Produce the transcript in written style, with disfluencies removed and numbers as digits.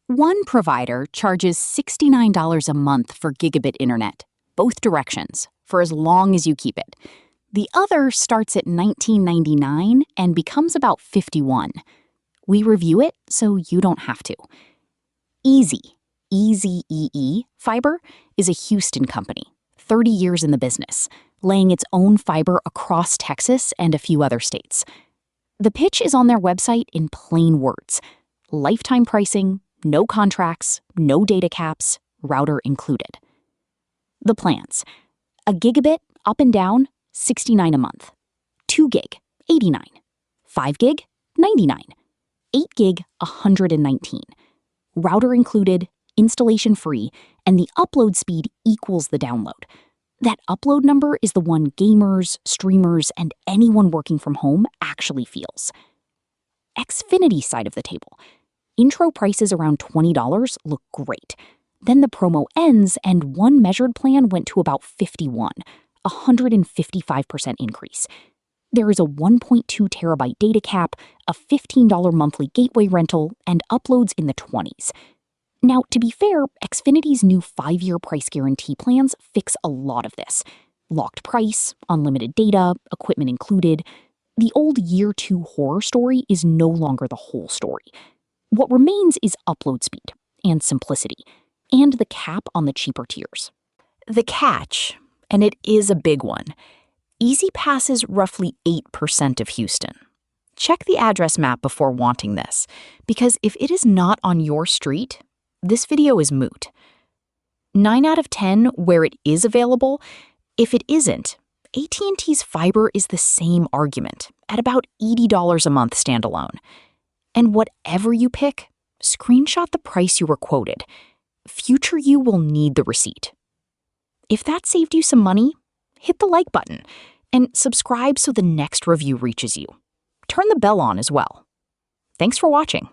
One provider charges $69 a month for gigabit internet, both directions, for as long as you keep it. The other starts at $19.99 and becomes about $51. We review it so you don't have to. Ezee, E-Z-E-E Fiber, is a Houston company, 30 years in the business, laying its own fiber across Texas and a few other states. The pitch is on their website in plain words: lifetime pricing, no contracts, no data caps, router included. The plans: a gigabit up and down, $69 a month. 2 gig, $89. 5 gig, $99. 8 gig, $119. Router included, installation free, and the upload speed equals the download. That upload number is the one gamers, streamers, and anyone working from home actually feels. Xfinity side of the table. Intro prices around $20 look great. Then the promo ends and one measured plan went to about $51, a 155% increase. There is a 1.2 terabyte data cap, a $15 monthly gateway rental, and uploads in the 20s. Now, to be fair, Xfinity's new 5-year price guarantee plans fix a lot of this. Locked price, unlimited data, equipment included. The old year 2 horror story is no longer the whole story. What remains is upload speed and simplicity, and the cap on the cheaper tiers. The catch, and it is a big one: Ezee passes roughly 8% of Houston. Check the address map before wanting this, because if it is not on your street, this video is moot. 9 out of 10 where it is available. If it isn't, AT&T's fiber is the same argument, at about $80 a month standalone. And whatever you pick, screenshot the price you were quoted. Future you will need the receipt. If that saved you some money, hit the like button and subscribe so the next review reaches you. Turn the bell on as well. Thanks for watching.